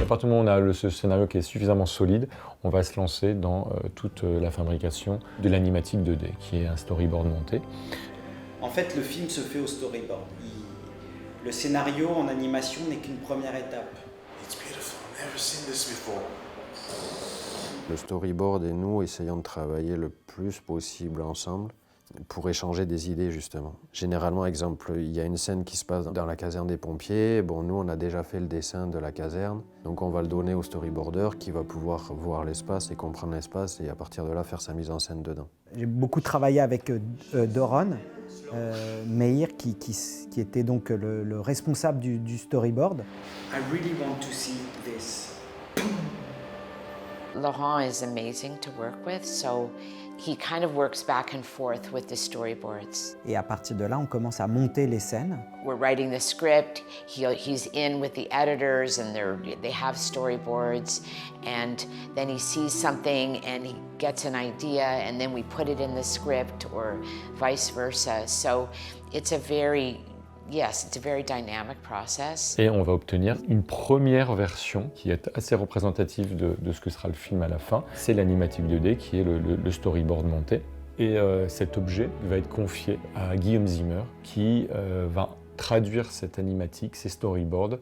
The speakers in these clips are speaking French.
À partir du moment où on a ce scénario qui est suffisamment solide, on va se lancer dans toute la fabrication de l'animatique 2D, qui est un storyboard monté. En fait, le film se fait au storyboard. Le scénario en animation n'est qu'une première étape. It's beautiful. I've never seen this before. Le storyboard et nous essayons de travailler le plus possible ensemble pour échanger des idées, justement. Généralement, exemple, il y a une scène qui se passe dans la caserne des pompiers. Bon, nous, on a déjà fait le dessin de la caserne, donc on va le donner au storyboarder qui va pouvoir voir l'espace et comprendre l'espace et à partir de là, faire sa mise en scène dedans. J'ai beaucoup travaillé avec Doron Meir, qui était donc le responsable du storyboard. I really want to see this. Laurent is amazing to work with, so he kind of works back and forth with the storyboards. Et à partir de là, on commence à monter les scènes. We're writing the script, he's in with the editors and they have storyboards, and then he sees something and he gets an idea and then we put it in the script or vice versa. So it's a very dynamic process. Et on va obtenir une première version qui est assez représentative de ce que sera le film à la fin. C'est l'animatique 2D qui est le storyboard monté. Et cet objet va être confié à Guillaume Zimmer qui va traduire cette animatique, ces storyboards,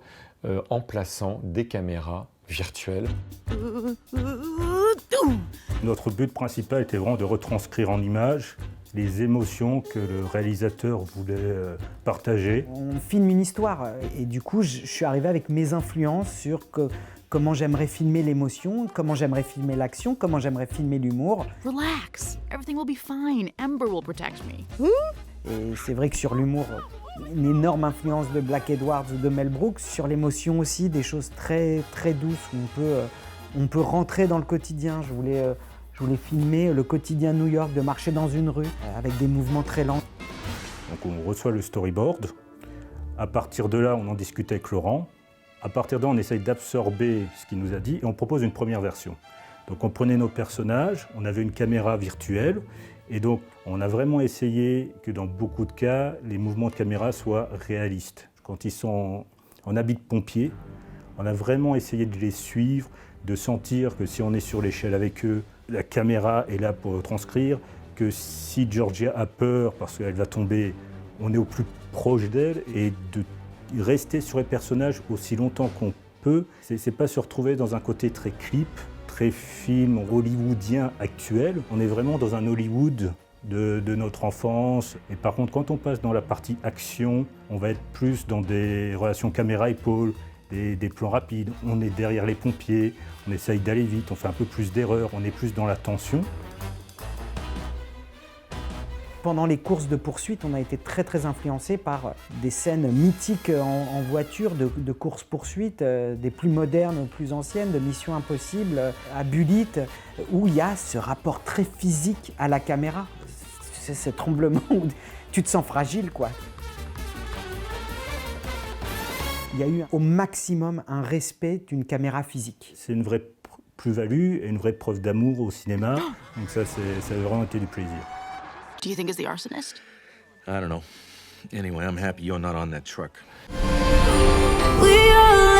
en plaçant des caméras virtuelles. Notre but principal était vraiment de retranscrire en images les émotions que le réalisateur voulait partager. On filme une histoire et du coup, je suis arrivé avec mes influences sur comment j'aimerais filmer l'émotion, comment j'aimerais filmer l'action, comment j'aimerais filmer l'humour. Relax, everything will be fine. Amber will protect me. Et c'est vrai que sur l'humour, une énorme influence de Black Edwards ou de Mel Brooks, sur l'émotion aussi, des choses très, très douces où on peut rentrer dans le quotidien. Je voulais filmer le quotidien New York, de marcher dans une rue avec des mouvements très lents. Donc on reçoit le storyboard. À partir de là, on en discute avec Laurent. À partir de là, on essaye d'absorber ce qu'il nous a dit et on propose une première version. Donc on prenait nos personnages, on avait une caméra virtuelle et donc on a vraiment essayé que dans beaucoup de cas, les mouvements de caméra soient réalistes. Quand ils sont en habit de pompier, on a vraiment essayé de les suivre, de sentir que si on est sur l'échelle avec eux, la caméra est là pour transcrire, que si Georgia a peur parce qu'elle va tomber, on est au plus proche d'elle et de rester sur les personnages aussi longtemps qu'on peut. C'est pas se retrouver dans un côté très clip, très film hollywoodien actuel. On est vraiment dans un Hollywood de notre enfance. Et par contre, quand on passe dans la partie action, on va être plus dans des relations caméra-épaule, des plans rapides, on est derrière les pompiers, on essaye d'aller vite, on fait un peu plus d'erreurs, on est plus dans la tension. Pendant les courses de poursuite, on a été très très influencé par des scènes mythiques en voiture, de courses-poursuites, des plus modernes aux plus anciennes, de Mission Impossible, à Bullitt, où il y a ce rapport très physique à la caméra. C'est ce tremblement où tu te sens fragile, quoi. Il y a eu au maximum un respect d'une caméra physique. C'est une vraie plus-value et une vraie preuve d'amour au cinéma. Donc ça a vraiment été du plaisir. Do you think it's the arsonist? I don't know. Anyway, I'm happy you're not on that truck. We are